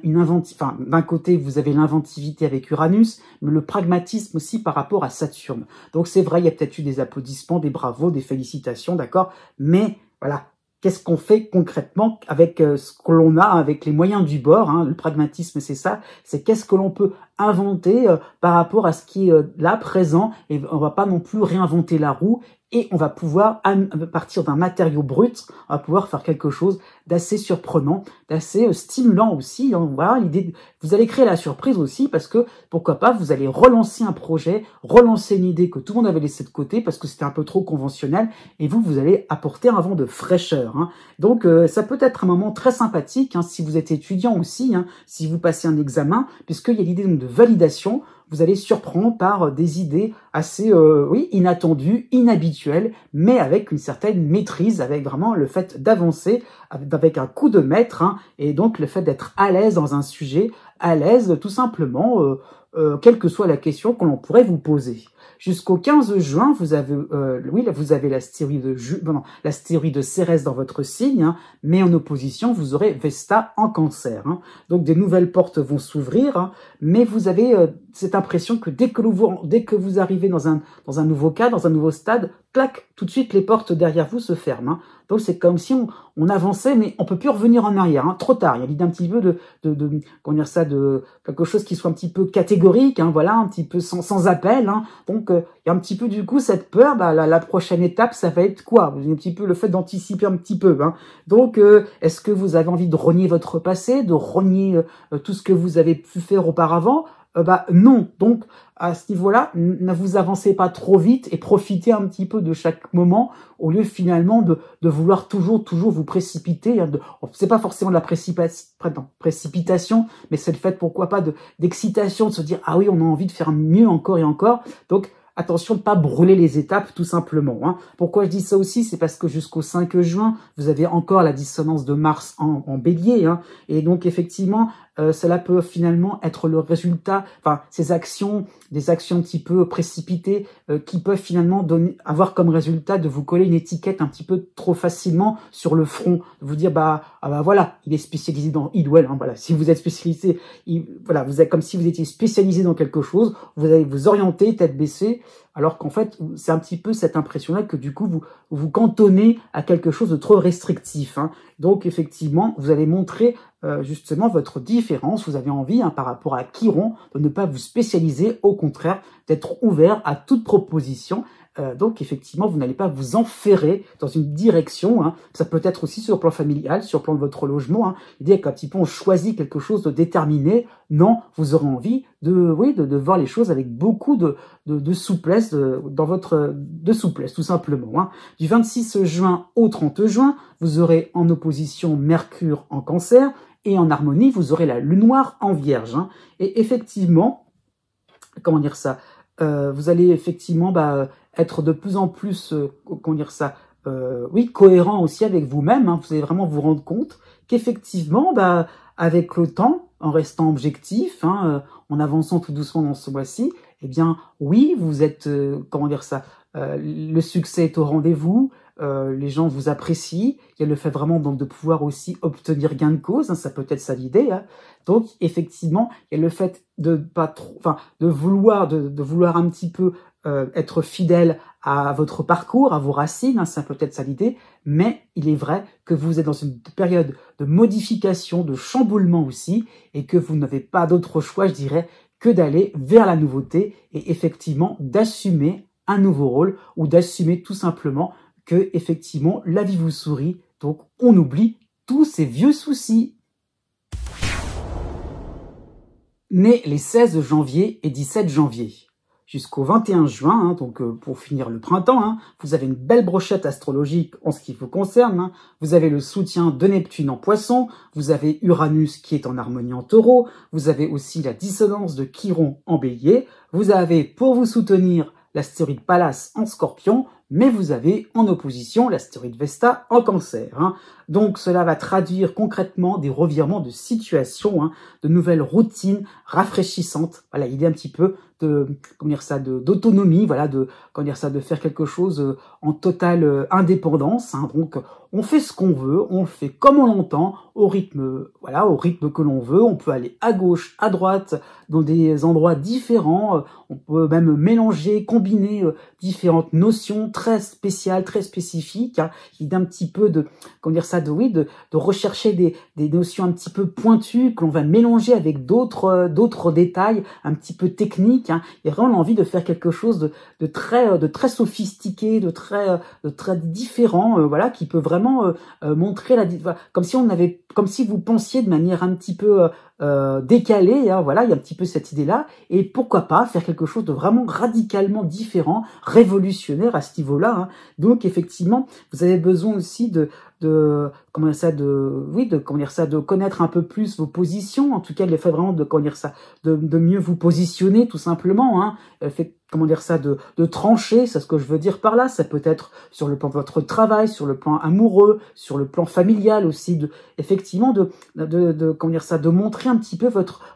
S1: enfin d'un côté vous avez l'inventivité avec Uranus, mais le pragmatisme aussi par rapport à Saturne. Donc c'est vrai, il y a peut-être eu des applaudissements, des bravos, des félicitations, d'accord, mais voilà. Qu'est-ce qu'on fait concrètement avec ce que l'on a, avec les moyens du bord, hein. Le pragmatisme, c'est ça, c'est qu'est-ce que l'on peut inventer par rapport à ce qui est là, présent, et on va pas non plus réinventer la roue, et on va pouvoir, à partir d'un matériau brut, on va pouvoir faire quelque chose d'assez surprenant, d'assez stimulant aussi, hein. Voilà, l'idée, vous allez créer la surprise aussi, parce que, pourquoi pas, vous allez relancer un projet, relancer une idée que tout le monde avait laissée de côté, parce que c'était un peu trop conventionnel, et vous allez apporter un vent de fraîcheur, hein. Donc, ça peut être un moment très sympathique, hein, si vous êtes étudiant aussi, hein, si vous passez un examen, puisqu'il y a l'idée donc de validation. Vous allez surprendre par des idées assez, oui, inattendues, inhabituelles, mais avec une certaine maîtrise, avec vraiment le fait d'avancer, avec un coup de maître, hein, et donc le fait d'être à l'aise dans un sujet, à l'aise tout simplement, quelle que soit la question que l'on pourrait vous poser. Jusqu'au 15 juin, vous avez, oui, là, vous avez l'astéroïde de Cérès dans votre signe, hein, mais en opposition, vous aurez Vesta en Cancer, hein. Donc des nouvelles portes vont s'ouvrir, hein, mais vous avez cette impression que dès que vous arrivez dans un nouveau cas, dans un nouveau stade, clac, tout de suite les portes derrière vous se ferment, hein. Donc c'est comme si on avançait, mais on peut plus revenir en arrière, hein, trop tard. Il y a l'idée un petit peu comment dire ça, de quelque chose qui soit un petit peu catégorique, hein, voilà, un petit peu sans appel, hein. Donc il y a un petit peu du coup cette peur, bah, la prochaine étape, ça va être quoi? Un petit peu le fait d'anticiper un petit peu, hein. Donc est-ce que vous avez envie de renier votre passé, de renier tout ce que vous avez pu faire auparavant? Bah non. Donc à ce niveau-là, ne vous avancez pas trop vite et profitez un petit peu de chaque moment au lieu finalement de vouloir toujours vous précipiter, hein. C'est pas forcément de la précipitation, mais c'est le fait, pourquoi pas, d'excitation, de se dire ah oui, on a envie de faire mieux encore et encore. Donc attention de ne pas brûler les étapes, tout simplement, hein. Pourquoi je dis ça aussi? C'est parce que jusqu'au 5 juin, vous avez encore la dissonance de Mars en bélier, hein. Et donc, effectivement, cela peut finalement être le résultat, enfin, des actions un petit peu précipitées, qui peuvent finalement avoir comme résultat de vous coller une étiquette un petit peu trop facilement sur le front, de vous dire, bah voilà, il est spécialisé dans il ou elle, hein, voilà. Si vous êtes spécialisé, voilà, vous êtes comme si vous étiez spécialisé dans quelque chose, vous allez vous orienter, tête baissée, alors qu'en fait, c'est un petit peu cette impression-là que du coup, vous cantonnez à quelque chose de trop restrictif, hein. Donc, effectivement, vous allez montrer justement votre différence. Vous avez envie, hein, par rapport à Chiron, de ne pas vous spécialiser, au contraire, d'être ouvert à toute proposition. Donc, effectivement, vous n'allez pas vous enferrer dans une direction, hein. Ça peut être aussi sur le plan familial, sur le plan de votre logement, hein. L'idée qu'un petit peu on choisit quelque chose de déterminé. Non, vous aurez envie de voir les choses avec beaucoup de souplesse, de souplesse, tout simplement, hein. Du 26 juin au 30 juin, vous aurez en opposition Mercure en Cancer, et en harmonie, vous aurez la Lune noire en Vierge, hein. Et effectivement, comment dire ça, vous allez effectivement être de plus en plus, comment dire ça, oui, cohérent aussi avec vous-même, hein. Vous allez vraiment vous rendre compte qu'effectivement, avec le temps, en restant objectif, hein, en avançant tout doucement dans ce mois-ci, eh bien, oui, vous êtes, comment dire ça, le succès est au rendez-vous, les gens vous apprécient, il y a le fait vraiment donc de pouvoir aussi obtenir gain de cause, hein, ça peut être ça l'idée, hein. Donc effectivement, il y a le fait de pas trop, enfin de vouloir un petit peu être fidèle à votre parcours, à vos racines, hein, ça peut être ça l'idée, mais il est vrai que vous êtes dans une période de modification, de chamboulement aussi, et que vous n'avez pas d'autre choix, je dirais, que d'aller vers la nouveauté et effectivement d'assumer un nouveau rôle, ou d'assumer tout simplement que effectivement la vie vous sourit, donc on oublie tous ces vieux soucis. Né les 16 janvier et 17 janvier. Jusqu'au 21 juin, hein, donc pour finir le printemps, hein, vous avez une belle brochette astrologique en ce qui vous concerne, hein. Vous avez le soutien de Neptune en Poisson, vous avez Uranus qui est en harmonie en Taureau, vous avez aussi la dissonance de Chiron en Bélier, vous avez pour vous soutenir l'astéroïde Pallas en Scorpion, mais vous avez en opposition l'astéroïde Vesta en Cancer, hein. Donc cela va traduire concrètement des revirements de situation, hein, de nouvelles routines rafraîchissantes. Voilà, l'idée un petit peu comment dire ça, d'autonomie, voilà, comment dire ça, de faire quelque chose en totale indépendance, hein. Donc, on fait ce qu'on veut, on le fait comme on l'entend, au rythme, voilà, au rythme que l'on veut. On peut aller à gauche, à droite, dans des endroits différents. On peut même mélanger, combiner différentes notions très spéciales, très spécifiques, hein, qui d'un petit peu de, comment dire ça, de rechercher des notions un petit peu pointues que l'on va mélanger avec d'autres détails un petit peu techniques, hein. Il y a vraiment l'envie de faire quelque chose de très sophistiqué, de très différent, voilà, qui peut vraiment montrer comme si vous pensiez de manière un petit peu décalée, hein, voilà, il y a un petit peu cette idée-là, et pourquoi pas faire quelque chose de vraiment radicalement différent, révolutionnaire à ce niveau-là, hein. Donc effectivement, vous avez besoin aussi de connaître un peu plus vos positions, en tout cas, le fait vraiment de mieux vous positionner, tout simplement, hein, de trancher, c'est ce que je veux dire par là. Ça peut être sur le plan de votre travail, sur le plan amoureux, sur le plan familial aussi, de montrer un petit peu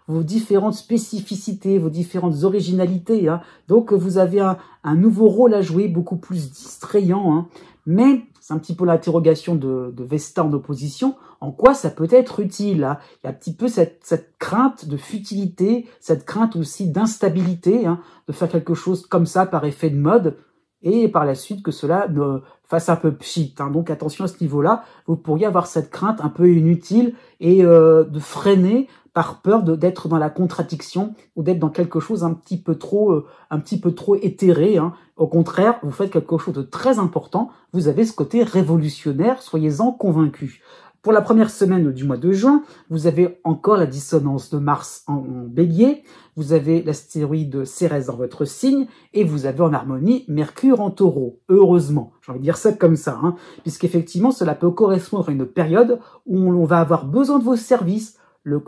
S1: vos différentes spécificités, vos différentes originalités, hein. Donc, vous avez un nouveau rôle à jouer, beaucoup plus distrayant, hein. Mais c'est un petit peu l'interrogation de Vesta en opposition. En quoi ça peut être utile, hein? Il y a un petit peu cette crainte de futilité, cette crainte aussi d'instabilité, hein, de faire quelque chose comme ça par effet de mode, et par la suite que cela ne fasse un peu pchit, hein. Donc attention à ce niveau-là, vous pourriez avoir cette crainte un peu inutile et de freiner par peur d'être dans la contradiction ou d'être dans quelque chose un petit peu trop éthéré, hein. Au contraire, vous faites quelque chose de très important, vous avez ce côté révolutionnaire, soyez-en convaincus. Pour la première semaine du mois de juin, vous avez encore la dissonance de Mars en Bélier, vous avez l'astéroïde Cérès dans votre signe, et vous avez en harmonie Mercure en Taureau. Heureusement, j'ai envie de dire ça comme ça, hein, puisqu'effectivement, cela peut correspondre à une période où on va avoir besoin de vos services.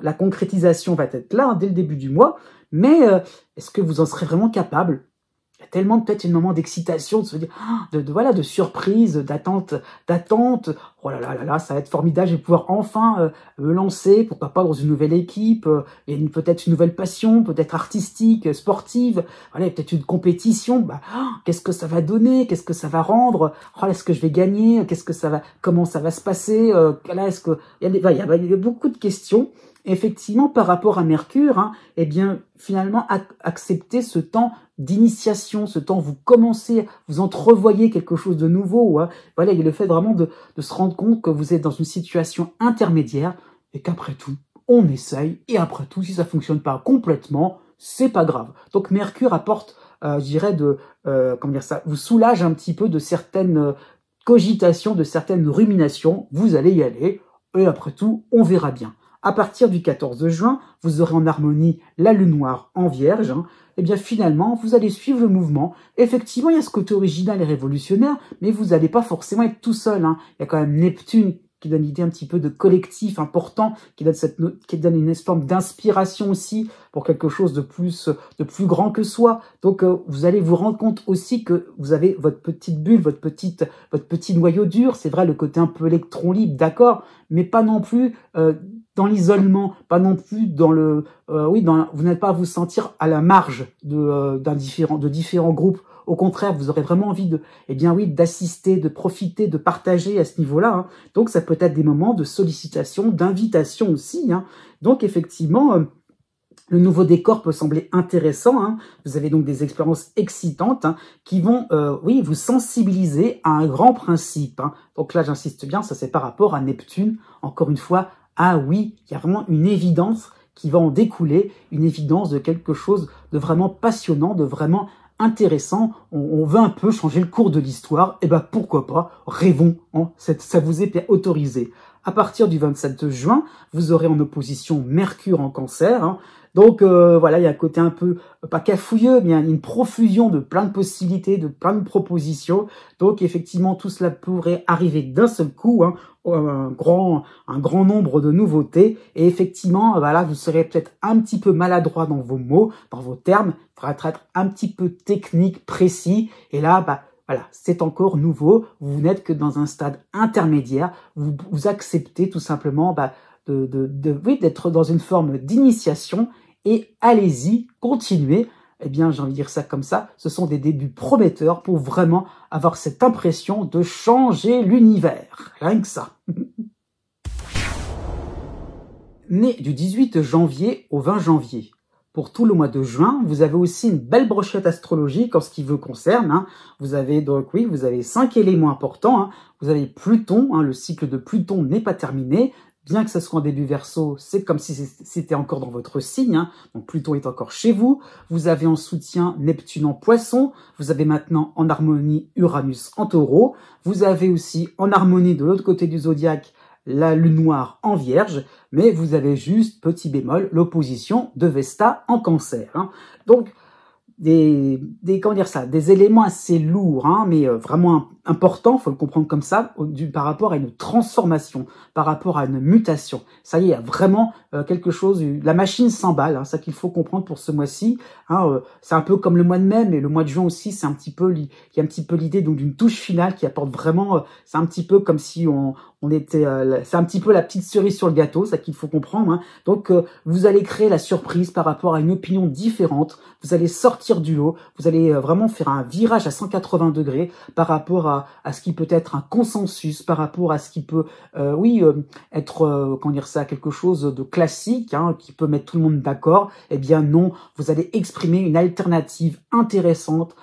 S1: La concrétisation va être là, hein, dès le début du mois, mais est-ce que vous en serez vraiment capable? Il y a tellement peut-être un moment d'excitation, de se dire, de surprise, d'attente. Oh là là là là, ça va être formidable. Je vais pouvoir enfin me lancer, pourquoi pas dans une nouvelle équipe, et peut-être une nouvelle passion, peut-être artistique, sportive. Voilà, peut-être une compétition. Qu'est-ce que ça va donner? Qu'est-ce que ça va rendre? Oh, est-ce que je vais gagner? Comment ça va se passer? Là, il y a beaucoup de questions. Effectivement, par rapport à Mercure, hein, eh bien, finalement, accepter ce temps d'initiation, ce temps où vous commencez, vous entrevoyez quelque chose de nouveau, hein. Voilà, il y a le fait vraiment de se rendre compte que vous êtes dans une situation intermédiaire et qu'après tout, on essaye, et après tout, si ça fonctionne pas complètement, c'est pas grave. Donc Mercure apporte, je dirais, vous soulage un petit peu de certaines cogitations, de certaines ruminations, vous allez y aller, et après tout, on verra bien. À partir du 14 juin, vous aurez en harmonie la lune noire en Vierge, hein. Et bien finalement, vous allez suivre le mouvement. Effectivement, il y a ce côté original et révolutionnaire, mais vous n'allez pas forcément être tout seul, hein. Il y a quand même Neptune qui donne l'idée un petit peu de collectif important, qui donne une forme d'inspiration aussi pour quelque chose de plus grand que soi. Donc vous allez vous rendre compte aussi que vous avez votre petite bulle, votre petit noyau dur. C'est vrai, le côté un peu électron libre, d'accord, mais pas non plus dans l'isolement, pas non plus vous n'allez pas vous sentir à la marge de différents groupes. Au contraire, vous aurez vraiment envie d'assister, de profiter, de partager à ce niveau-là, hein. Donc, ça peut être des moments de sollicitation, d'invitation aussi, hein. Donc, effectivement, le nouveau décor peut sembler intéressant, hein. Vous avez donc des expériences excitantes, hein, qui vont, vous sensibiliser à un grand principe, hein. Donc là, j'insiste bien, ça c'est par rapport à Neptune. Encore une fois, ah oui, il y a vraiment une évidence qui va en découler, une évidence de quelque chose de vraiment passionnant, de vraiment intéressant. On veut un peu changer le cours de l'histoire, et pourquoi pas, rêvons, hein, ça vous est autorisé. À partir du 27 juin, vous aurez en opposition Mercure en Cancer, hein. Donc il y a un côté un peu, pas cafouilleux, mais il y a une profusion de plein de possibilités, de plein de propositions. Donc effectivement, tout cela pourrait arriver d'un seul coup, hein, un grand nombre de nouveautés. Et effectivement, vous serez peut-être un petit peu maladroit dans vos mots, dans vos termes. Il faudra être un petit peu technique, précis. Et là, c'est encore nouveau. Vous n'êtes que dans un stade intermédiaire. Vous acceptez tout simplement d'être dans une forme d'initiation, et allez-y, continuez. eh bien, j'ai envie de dire ça comme ça, ce sont des débuts prometteurs pour vraiment avoir cette impression de changer l'univers. Rien que ça. Né du 18 janvier au 20 janvier. Pour tout le mois de juin, vous avez aussi une belle brochette astrologique en ce qui vous concerne. Hein. Vous avez donc, oui, vous avez 5 éléments importants. Hein. Vous avez Pluton, hein, le cycle de Pluton n'est pas terminé. Bien que ce soit en début Verseau, c'est comme si c'était encore dans votre signe. Hein. Donc Pluton est encore chez vous. Vous avez en soutien Neptune en Poisson. Vous avez maintenant en harmonie Uranus en Taureau. Vous avez aussi en harmonie de l'autre côté du zodiaque la lune noire en Vierge, mais vous avez juste, petit bémol, l'opposition de Vesta en Cancer. Hein. Donc, comment dire ça, des éléments assez lourds, hein, mais vraiment importants, faut le comprendre comme ça, par rapport à une transformation, par rapport à une mutation. Ça y est, il y a vraiment quelque chose, la machine s'emballe, hein, ça qu'il faut comprendre pour ce mois-ci. Hein, c'est un peu comme le mois de mai, mais le mois de juin aussi, c'est un petit peu, il y a un petit peu l'idée donc d'une touche finale qui apporte vraiment, c'est un petit peu comme si on était, c'est un petit peu la petite cerise sur le gâteau, ça qu'il faut comprendre. Hein. Donc, vous allez créer la surprise par rapport à une opinion différente. Vous allez sortir du lot. Vous allez vraiment faire un virage à 180 degrés par rapport à ce qui peut être un consensus, par rapport à ce qui peut, être, comment dire ça, quelque chose de classique, hein, qui peut mettre tout le monde d'accord. Eh bien non, vous allez exprimer une alternative intéressante.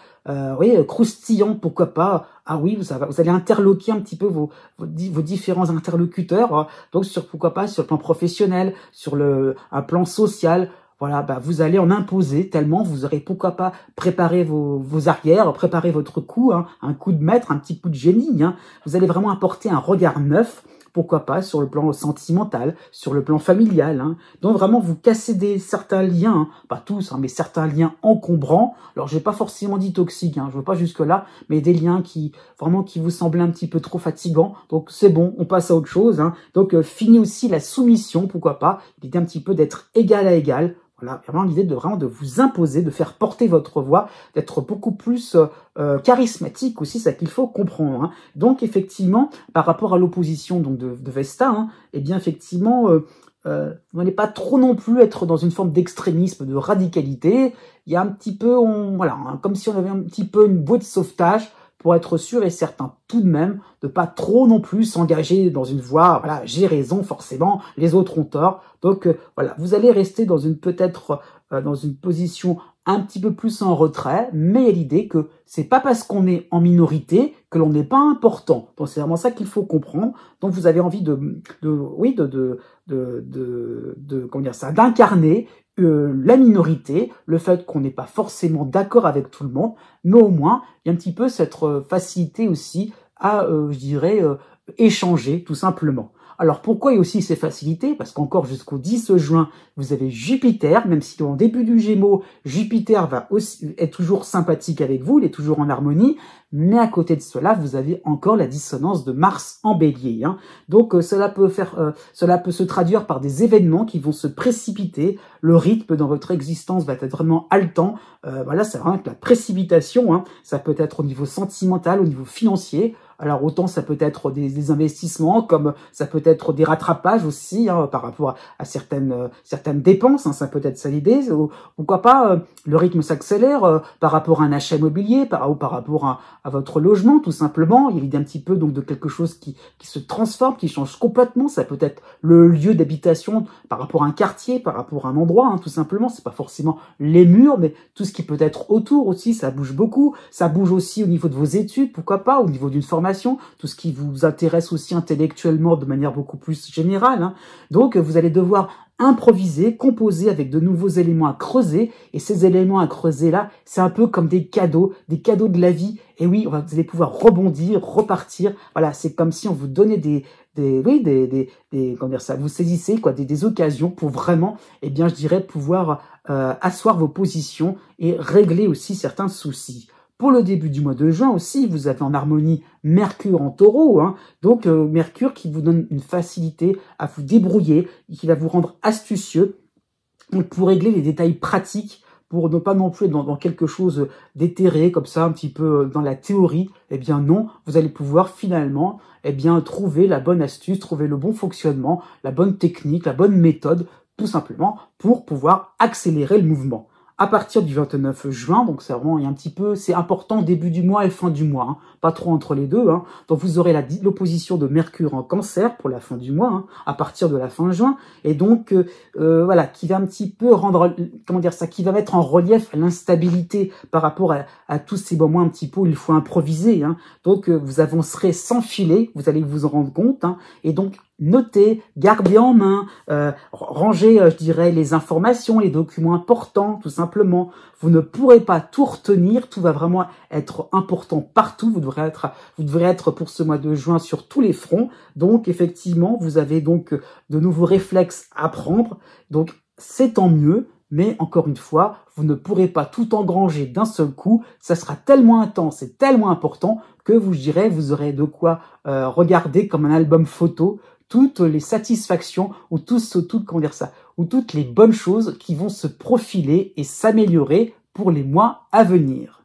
S1: Croustillant, pourquoi pas. Ah oui, vous allez interloquer un petit peu vos différents interlocuteurs. Hein. Donc pourquoi pas sur le plan professionnel, sur un plan social. Voilà, vous allez en imposer tellement vous aurez pourquoi pas préparé vos arrières, préparer votre coup, hein, un coup de maître, un petit coup de génie. Hein. Vous allez vraiment apporter un regard neuf. Pourquoi pas sur le plan sentimental, sur le plan familial. Hein. Donc vraiment, vous cassez certains liens, hein. Pas tous, hein, mais certains liens encombrants. Alors, j'ai pas forcément dit toxiques, hein, je veux pas jusque-là, mais des liens qui vous semblaient un petit peu trop fatigants. Donc, c'est bon, on passe à autre chose. Hein. Donc, fini aussi la soumission, pourquoi pas. L'idée un petit peu d'être égal à égal. Voilà, vraiment l'idée de vous imposer, de faire porter votre voix, d'être beaucoup plus charismatique aussi, c'est ça qu'il faut comprendre. Hein. Donc effectivement, par rapport à l'opposition donc de Vesta, hein, eh bien effectivement, vous n'allez pas trop non plus être dans une forme d'extrémisme, de radicalité. Il y a un petit peu, voilà, hein, comme si on avait un petit peu une bouée de sauvetage pour être sûr et certain tout de même de pas trop non plus s'engager dans une voie, voilà, j'ai raison forcément, les autres ont tort. Donc voilà, vous allez rester dans peut-être dans une position un petit peu plus en retrait, mais il y a l'idée que c'est pas parce qu'on est en minorité que l'on n'est pas important. Donc c'est vraiment ça qu'il faut comprendre. Donc vous avez envie comment dire ça, d'incarner la minorité, le fait qu'on n'est pas forcément d'accord avec tout le monde, mais au moins il y a un petit peu cette facilité aussi à, je dirais, échanger tout simplement. Alors pourquoi il y a aussi ces facilités? Parce qu'encore jusqu'au 10 juin, vous avez Jupiter, même si en début du Gémeaux, Jupiter est toujours sympathique avec vous, il est toujours en harmonie, mais à côté de cela, vous avez encore la dissonance de Mars en Bélier. Hein. Donc cela peut se traduire par des événements qui vont se précipiter, le rythme dans votre existence va être vraiment haletant, voilà, c'est vraiment la précipitation, hein. Ça peut être au niveau sentimental, au niveau financier. Alors autant ça peut être des investissements, comme ça peut être des rattrapages aussi, hein, par rapport à certaines dépenses, hein, ça peut être ça l'idée. Pourquoi pas le rythme s'accélère par rapport à un achat immobilier, ou par rapport à votre logement tout simplement. Il y a l'idée un petit peu donc de quelque chose qui se transforme, qui change complètement. Ça peut être le lieu d'habitation par rapport à un quartier, par rapport à un endroit, hein, tout simplement. C'est pas forcément les murs, mais tout ce qui peut être autour aussi, ça bouge beaucoup. Ça bouge aussi au niveau de vos études, pourquoi pas, au niveau d'une formation, tout ce qui vous intéresse aussi intellectuellement de manière beaucoup plus générale. Hein. Donc, vous allez devoir improviser, composer avec de nouveaux éléments à creuser. Et ces éléments à creuser là, c'est un peu comme des cadeaux de la vie. Et oui, vous allez pouvoir rebondir, repartir. Voilà, c'est comme si on vous donnait comment dire ça, vous saisissez des occasions pour vraiment, eh bien, je dirais, pouvoir asseoir vos positions et régler aussi certains soucis. Pour le début du mois de juin aussi, vous avez en harmonie Mercure en Taureau, hein, donc Mercure qui vous donne une facilité à vous débrouiller, qui va vous rendre astucieux pour régler les détails pratiques, pour ne pas non plus être dans quelque chose d'éthéré, comme ça, un petit peu dans la théorie. Eh bien non, vous allez pouvoir finalement trouver la bonne astuce, trouver le bon fonctionnement, la bonne technique, la bonne méthode, tout simplement pour pouvoir accélérer le mouvement. à partir du 29 juin, donc c'est vraiment un petit peu, c'est important début du mois et fin du mois, hein, pas trop entre les deux. Hein. Donc vous aurez l'opposition de Mercure en Cancer pour la fin du mois, hein, à partir de la fin juin, et donc voilà, qui va un petit peu rendre, comment dire ça, qui va mettre en relief l'instabilité par rapport à tous ces moments un petit peu où il faut improviser. Hein. Donc vous avancerez sans filet, vous allez vous en rendre compte, hein, et donc notez, gardez en main, rangez, je dirais, les informations, les documents importants, tout simplement. Vous ne pourrez pas tout retenir, tout va vraiment être important partout. Vous devrez être pour ce mois de juin sur tous les fronts. Donc, effectivement, vous avez donc de nouveaux réflexes à prendre. Donc, c'est tant mieux. Mais encore une fois, vous ne pourrez pas tout engranger d'un seul coup. Ça sera tellement intense et tellement important que je dirais, vous aurez de quoi regarder comme un album photo toutes les satisfactions ou ou toutes les bonnes choses qui vont se profiler et s'améliorer pour les mois à venir.